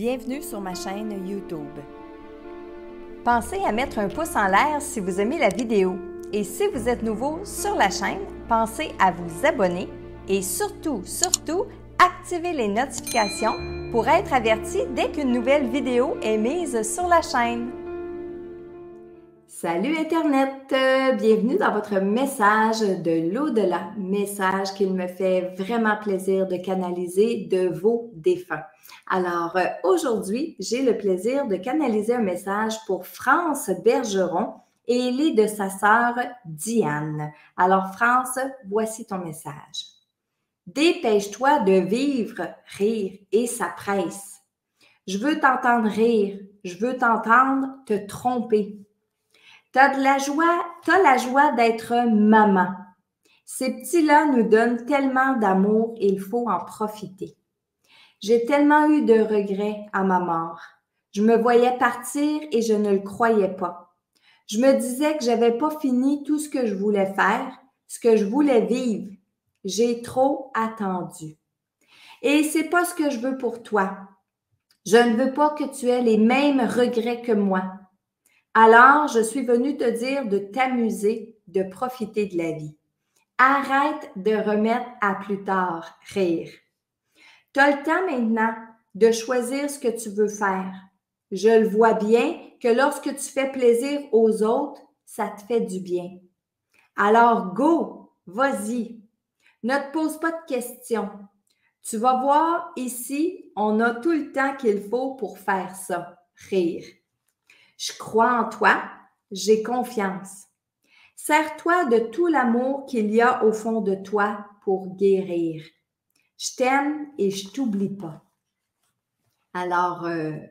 Bienvenue sur ma chaîne YouTube. Pensez à mettre un pouce en l'air si vous aimez la vidéo. Et si vous êtes nouveau sur la chaîne, pensez à vous abonner et surtout, activez les notifications pour être averti dès qu'une nouvelle vidéo est mise sur la chaîne. Salut Internet! Bienvenue dans votre message de l'au-delà, message qu'il me fait vraiment plaisir de canaliser de vos défunts. Alors aujourd'hui, j'ai le plaisir de canaliser un message pour France Bergeron et il est de sa sœur Diane. Alors France, voici ton message. Dépêche-toi de vivre, rire et ça presse. Je veux t'entendre rire, je veux t'entendre te tromper. T'as la joie d'être maman. Ces petits-là nous donnent tellement d'amour et il faut en profiter. J'ai tellement eu de regrets à ma mort. Je me voyais partir et je ne le croyais pas. Je me disais que j'avais pas fini tout ce que je voulais faire, ce que je voulais vivre. J'ai trop attendu. Et c'est pas ce que je veux pour toi. Je ne veux pas que tu aies les mêmes regrets que moi. Alors, je suis venue te dire de t'amuser, de profiter de la vie. Arrête de remettre à plus tard, rire. Tu as le temps maintenant de choisir ce que tu veux faire. Je le vois bien que lorsque tu fais plaisir aux autres, ça te fait du bien. Alors, go, vas-y. Ne te pose pas de questions. Tu vas voir ici, on a tout le temps qu'il faut pour faire ça, rire. Je crois en toi, j'ai confiance. Sers-toi de tout l'amour qu'il y a au fond de toi pour guérir. Je t'aime et je t'oublie pas. Alors,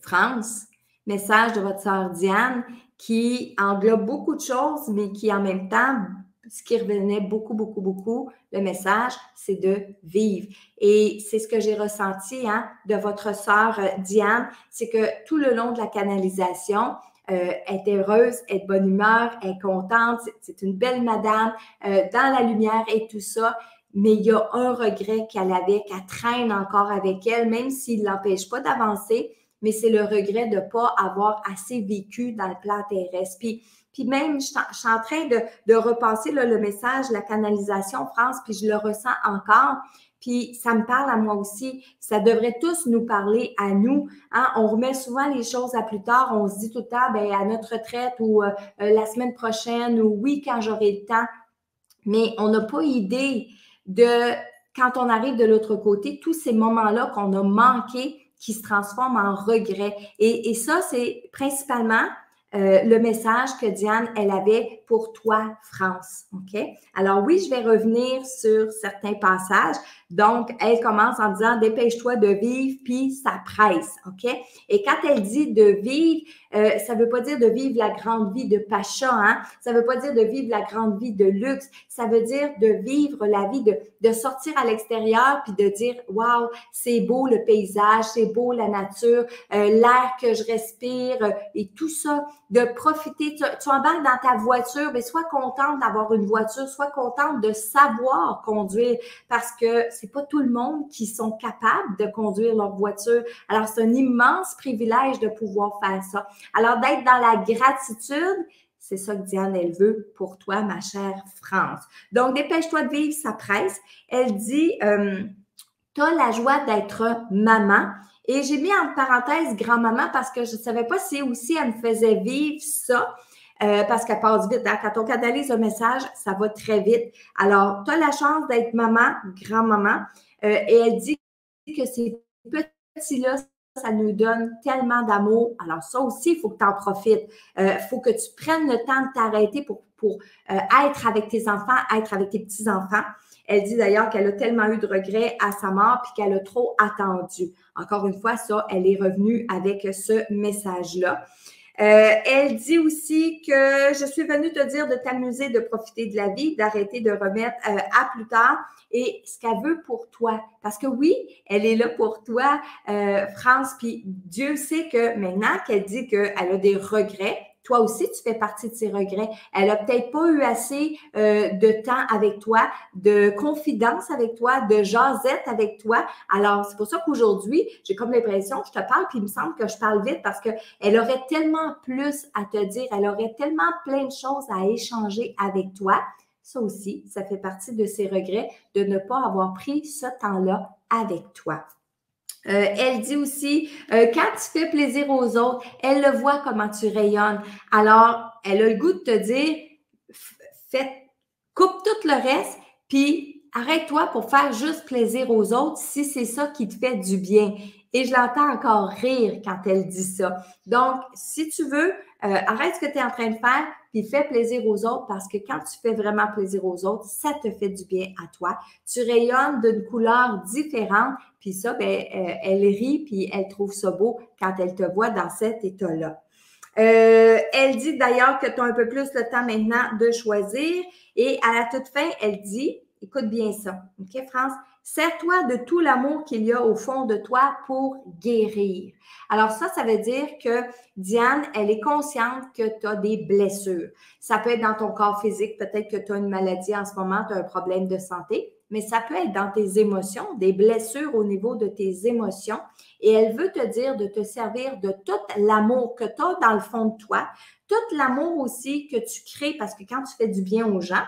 France, message de votre sœur Diane qui englobe beaucoup de choses, mais qui en même temps, ce qui revenait beaucoup, le message, c'est de vivre. Et c'est ce que j'ai ressenti de votre sœur Diane, c'est que tout le long de la canalisation, elle est heureuse, elle est de bonne humeur, elle est contente, c'est une belle madame, dans la lumière et tout ça. Mais il y a un regret qu'elle traîne encore avec elle, même s'il ne l'empêche pas d'avancer, mais c'est le regret de ne pas avoir assez vécu dans le plan terrestre. Puis même, je suis en train de repenser le message, la canalisation France, puis je le ressens encore. Puis ça me parle à moi aussi. Ça devrait tous nous parler à nous. On remet souvent les choses à plus tard. On se dit tout le temps, ben à notre retraite ou la semaine prochaine ou oui, quand j'aurai le temps. Mais on n'a pas idée de, quand on arrive de l'autre côté, tous ces moments-là qu'on a manqués qui se transforment en regrets. Et ça, c'est principalement le message que Diane, elle avait pour toi, France. OK? Alors oui, je vais revenir sur certains passages. Donc, elle commence en disant « Dépêche-toi de vivre, puis ça presse. » OK? Et quand elle dit de vivre, ça ne veut pas dire de vivre la grande vie de Pacha, Ça ne veut pas dire de vivre la grande vie de luxe. Ça veut dire de vivre la vie, de sortir à l'extérieur puis de dire « Wow, c'est beau le paysage, c'est beau la nature, l'air que je respire et tout ça. » De profiter, tu embarques dans ta voiture, mais sois contente d'avoir une voiture, sois contente de savoir conduire parce que c'est pas tout le monde qui sont capables de conduire leur voiture. Alors, c'est un immense privilège de pouvoir faire ça. Alors, d'être dans la gratitude, c'est ça que Diane, elle veut pour toi, ma chère France. Donc, dépêche-toi de vivre, ça presse. Elle dit, tu as la joie d'être maman. Et j'ai mis en parenthèse grand-maman parce que je ne savais pas si aussi elle me faisait vivre ça. Parce qu'elle passe vite. Quand on canalise un message, ça va très vite. Alors, tu as la chance d'être maman, grand-maman, et elle dit que ces petits-là, ça nous donne tellement d'amour. Alors, ça aussi, il faut que tu en profites. Il faut que tu prennes le temps de t'arrêter pour être avec tes enfants, être avec tes petits-enfants. Elle dit d'ailleurs qu'elle a tellement eu de regrets à sa mort puis qu'elle a trop attendu. Encore une fois, ça, elle est revenue avec ce message-là. Elle dit aussi que je suis venue te dire de t'amuser, de profiter de la vie, d'arrêter de remettre à plus tard et ce qu'elle veut pour toi. Parce que oui, elle est là pour toi, France, puis Dieu sait que maintenant qu'elle dit qu'elle a des regrets, toi aussi, tu fais partie de ses regrets. Elle a peut-être pas eu assez de temps avec toi, de confidence avec toi, de jasette avec toi. Alors, c'est pour ça qu'aujourd'hui, j'ai comme l'impression, je te parle, puis il me semble que je parle vite parce qu'elle aurait tellement plus à te dire, elle aurait tellement plein de choses à échanger avec toi. Ça aussi, ça fait partie de ses regrets de ne pas avoir pris ce temps-là avec toi. Elle dit aussi, quand tu fais plaisir aux autres, elle le voit comment tu rayonnes. Alors, elle a le goût de te dire, coupe tout le reste, puis arrête-toi pour faire juste plaisir aux autres si c'est ça qui te fait du bien. Et je l'entends encore rire quand elle dit ça. Donc, si tu veux, arrête ce que tu es en train de faire, puis fais plaisir aux autres parce que quand tu fais vraiment plaisir aux autres, ça te fait du bien à toi. Tu rayonnes d'une couleur différente, puis ça, ben, elle rit, puis elle trouve ça beau quand elle te voit dans cet état-là. Elle dit d'ailleurs que tu as un peu plus le temps maintenant de choisir et à la toute fin, elle dit, écoute bien ça, OK France, sers-toi de tout l'amour qu'il y a au fond de toi pour guérir. Alors ça veut dire que Diane, elle est consciente que tu as des blessures. Ça peut être dans ton corps physique, peut-être que tu as une maladie en ce moment, tu as un problème de santé, mais ça peut être dans tes émotions, des blessures au niveau de tes émotions. Et elle veut te dire de te servir de tout l'amour que tu as dans le fond de toi, tout l'amour aussi que tu crées, parce que quand tu fais du bien aux gens,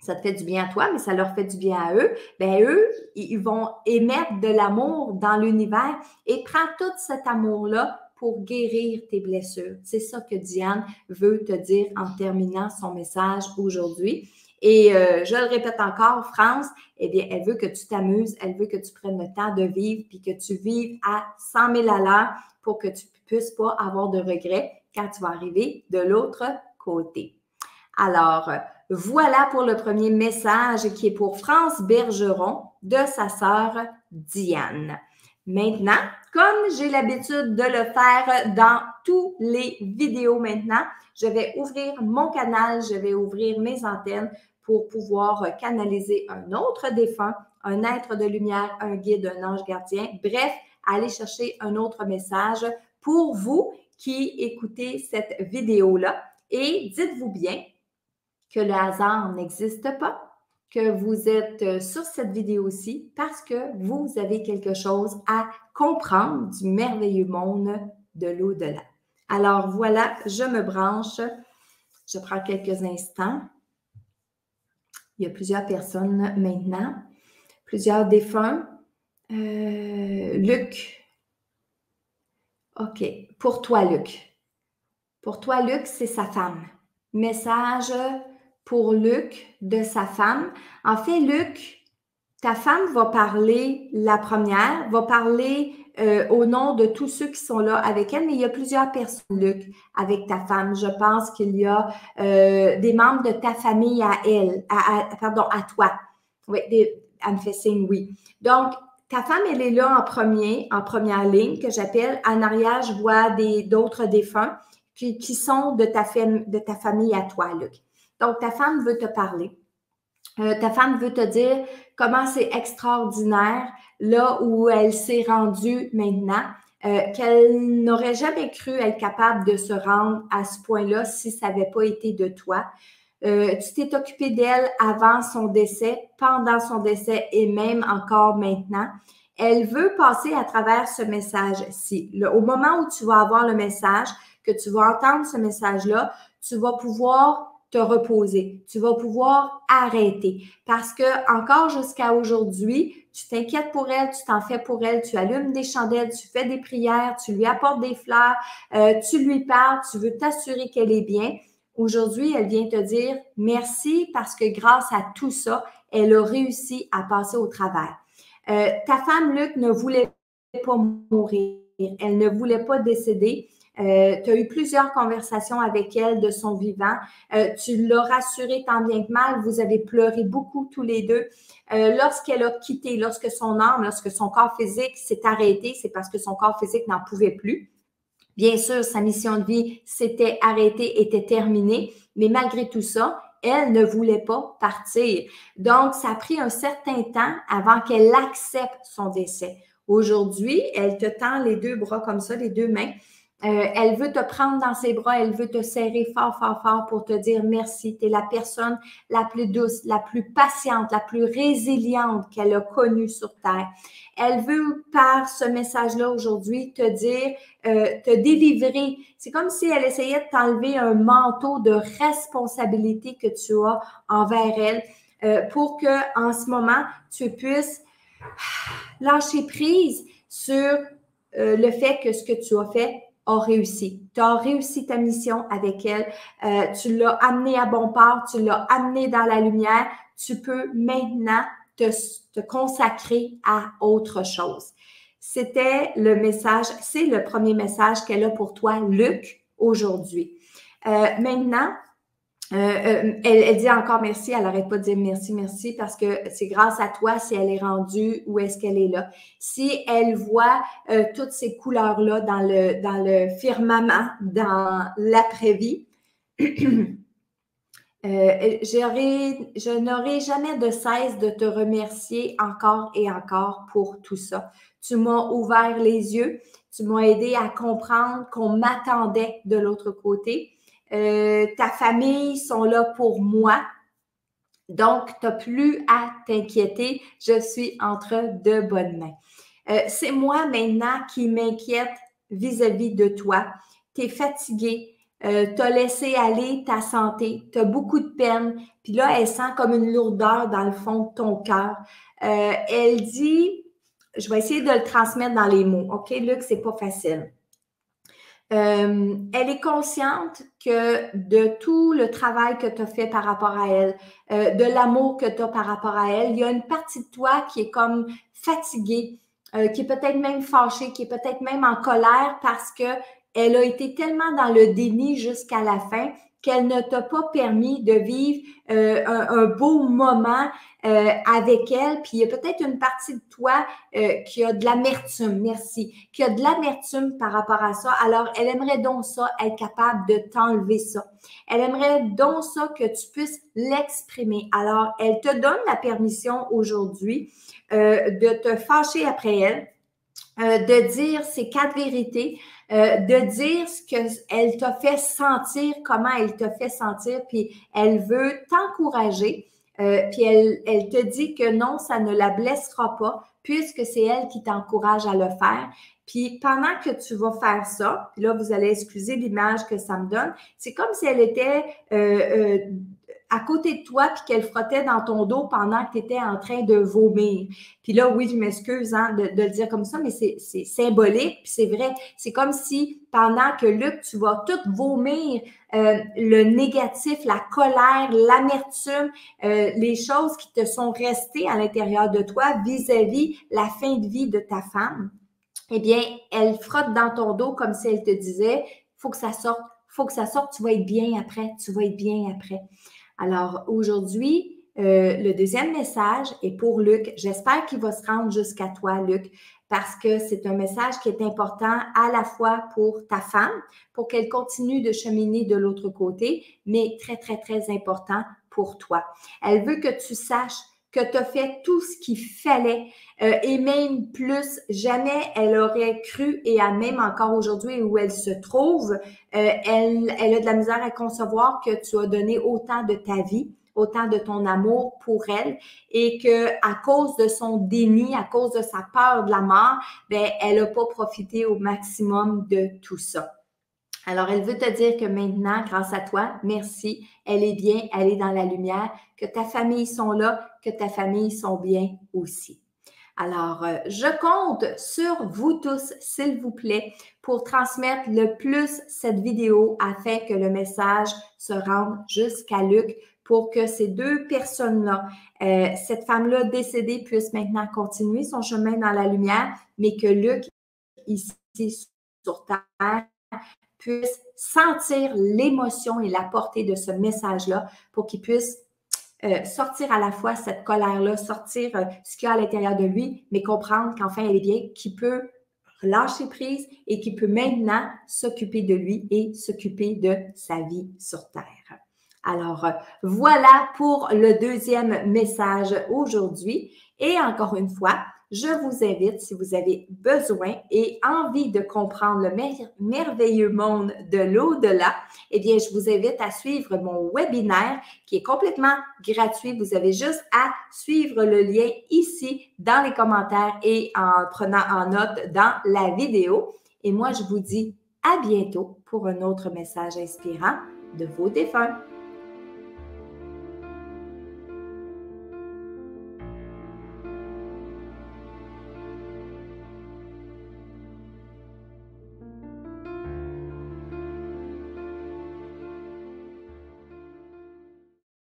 ça te fait du bien à toi, mais ça leur fait du bien à eux, bien eux, ils vont émettre de l'amour dans l'univers et prends tout cet amour-là pour guérir tes blessures. C'est ça que Diane veut te dire en terminant son message aujourd'hui. Et je le répète encore, France, eh bien, elle veut que tu t'amuses, elle veut que tu prennes le temps de vivre puis que tu vives à 100 000 à l'heure pour que tu ne puisses pas avoir de regrets quand tu vas arriver de l'autre côté. Alors, voilà pour le premier message qui est pour France Bergeron de sa sœur Diane. Maintenant, comme j'ai l'habitude de le faire dans tous les vidéos maintenant, je vais ouvrir mon canal, je vais ouvrir mes antennes pour pouvoir canaliser un autre défunt, un être de lumière, un guide, un ange gardien. Bref, aller chercher un autre message pour vous qui écoutez cette vidéo-là. Et dites-vous bien que le hasard n'existe pas, que vous êtes sur cette vidéo-ci parce que vous avez quelque chose à comprendre du merveilleux monde de l'au-delà. Alors voilà, je me branche. Je prends quelques instants. Il y a plusieurs personnes maintenant, plusieurs défunts. Luc. OK. Pour toi, Luc. Pour toi, Luc, c'est sa femme. Message pour Luc de sa femme. En fait, Luc, ta femme va parler la première, va parler au nom de tous ceux qui sont là avec elle, mais il y a plusieurs personnes, Luc, avec ta femme. Je pense qu'il y a des membres de ta famille à elle, pardon, à toi. Oui, elle me fait signe, oui. Donc, ta femme, elle est là en première ligne, que j'appelle. En arrière, je vois d'autres défunts qui sont de ta famille à toi, Luc. Donc, ta femme veut te parler. Ta femme veut te dire comment c'est extraordinaire là où elle s'est rendue maintenant, qu'elle n'aurait jamais cru être capable de se rendre à ce point-là si ça n'avait pas été de toi. Tu t'es occupé d'elle avant son décès, pendant son décès et même encore maintenant. Elle veut passer à travers ce message-ci. Au moment où tu vas avoir le message, que tu vas entendre ce message-là, tu vas pouvoir te reposer. Tu vas pouvoir arrêter. Parce que encore jusqu'à aujourd'hui, tu t'inquiètes pour elle, tu t'en fais pour elle, tu allumes des chandelles, tu fais des prières, tu lui apportes des fleurs, tu lui parles, tu veux t'assurer qu'elle est bien. Aujourd'hui, elle vient te dire merci parce que grâce à tout ça, elle a réussi à passer au travers. Ta femme, Luc, ne voulait pas mourir. Elle ne voulait pas décéder. Tu as eu plusieurs conversations avec elle de son vivant. Tu l'as rassurée tant bien que mal. Vous avez pleuré beaucoup tous les deux. Lorsqu'elle a quitté, lorsque son âme, lorsque son corps physique s'est arrêté, c'est parce que son corps physique n'en pouvait plus. Bien sûr, sa mission de vie s'était arrêtée, était terminée, mais malgré tout ça, elle ne voulait pas partir. Donc, ça a pris un certain temps avant qu'elle accepte son décès. Aujourd'hui, elle te tend les deux bras comme ça, les deux mains, Elle veut te prendre dans ses bras, elle veut te serrer fort, fort, fort pour te dire merci. Tu es la personne la plus douce, la plus patiente, la plus résiliente qu'elle a connue sur Terre. Elle veut, par ce message-là aujourd'hui, te dire, te délivrer. C'est comme si elle essayait de t'enlever un manteau de responsabilité que tu as envers elle pour que, en ce moment, tu puisses lâcher prise sur le fait que ce que tu as fait a réussi. Tu as réussi ta mission avec elle. Tu l'as amenée à bon port, tu l'as amenée dans la lumière. Tu peux maintenant te consacrer à autre chose. C'était le message, c'est le premier message qu'elle a pour toi, Luc, aujourd'hui. Maintenant, elle dit encore merci, elle n'arrête pas de dire merci, merci, parce que c'est grâce à toi si elle est rendue où est-ce qu'elle est là. Si elle voit toutes ces couleurs-là dans le firmament, dans l'après-vie, je n'aurai jamais de cesse de te remercier encore et encore pour tout ça. Tu m'as ouvert les yeux, tu m'as aidé à comprendre qu'on m'attendait de l'autre côté. Ta famille sont là pour moi. Donc, tu n'as plus à t'inquiéter. Je suis entre de bonnes mains. C'est moi maintenant qui m'inquiète vis-à-vis de toi. Tu es fatigué. Tu as laissé aller ta santé. Tu as beaucoup de peine. Puis là, elle sent comme une lourdeur dans le fond de ton cœur. Elle dit, je vais essayer de le transmettre dans les mots. OK, Luc, c'est pas facile. Elle est consciente que de tout le travail que tu as fait par rapport à elle, de l'amour que tu as par rapport à elle, il y a une partie de toi qui est comme fatiguée, qui est peut-être même fâchée, qui est peut-être même en colère parce que elle a été tellement dans le déni jusqu'à la fin qu'elle ne t'a pas permis de vivre un beau moment avec elle. Puis il y a peut-être une partie de toi qui a de l'amertume, merci, qui a de l'amertume par rapport à ça. Alors, elle aimerait donc ça, être capable de t'enlever ça. Elle aimerait donc ça que tu puisses l'exprimer. Alors, elle te donne la permission aujourd'hui de te fâcher après elle, de dire ces 4 vérités, de dire ce qu'elle t'a fait sentir, comment elle t'a fait sentir, puis elle veut t'encourager, puis elle te dit que non, ça ne la blessera pas, puisque c'est elle qui t'encourage à le faire. Puis pendant que tu vas faire ça, puis là, vous allez excuser l'image que ça me donne, c'est comme si elle était à côté de toi puis qu'elle frottait dans ton dos pendant que tu étais en train de vomir. Puis là, oui, je m'excuse hein, de le dire comme ça, mais c'est symbolique, puis c'est vrai. C'est comme si pendant que Luc, tu vas tout vomir le négatif, la colère, l'amertume, les choses qui te sont restées à l'intérieur de toi vis-à-vis la fin de vie de ta femme, eh bien, elle frotte dans ton dos comme si elle te disait, faut que ça sorte, tu vas être bien après, tu vas être bien après. Alors, aujourd'hui, le deuxième message est pour Luc. J'espère qu'il va se rendre jusqu'à toi, Luc, parce que c'est un message qui est important à la fois pour ta femme, pour qu'elle continue de cheminer de l'autre côté, mais très, très, très important pour toi. Elle veut que tu saches que tu as fait tout ce qu'il fallait et même plus, jamais elle aurait cru et même encore aujourd'hui où elle se trouve, elle a de la misère à concevoir que tu as donné autant de ta vie, autant de ton amour pour elle et que à cause de son déni, à cause de sa peur de la mort, ben elle n'a pas profité au maximum de tout ça. Alors, elle veut te dire que maintenant, grâce à toi, merci, elle est bien, elle est dans la lumière, que ta famille sont là, que ta famille sont bien aussi. Alors, je compte sur vous tous, s'il vous plaît, pour transmettre le plus cette vidéo afin que le message se rende jusqu'à Luc pour que ces deux personnes-là, cette femme-là décédée puisse maintenant continuer son chemin dans la lumière, mais que Luc, ici sur Terre, puisse sentir l'émotion et la portée de ce message-là pour qu'il puisse sortir à la fois cette colère-là, sortir ce qu'il y a à l'intérieur de lui, mais comprendre qu'enfin elle est bien, qu'il peut lâcher prise et qu'il peut maintenant s'occuper de lui et s'occuper de sa vie sur Terre. Alors, voilà pour le deuxième message aujourd'hui. Et encore une fois, je vous invite, si vous avez besoin et envie de comprendre le merveilleux monde de l'au-delà, eh bien, je vous invite à suivre mon webinaire qui est complètement gratuit. Vous avez juste à suivre le lien ici dans les commentaires et en prenant en note dans la vidéo. Et moi, je vous dis à bientôt pour un autre message inspirant de vos défunts.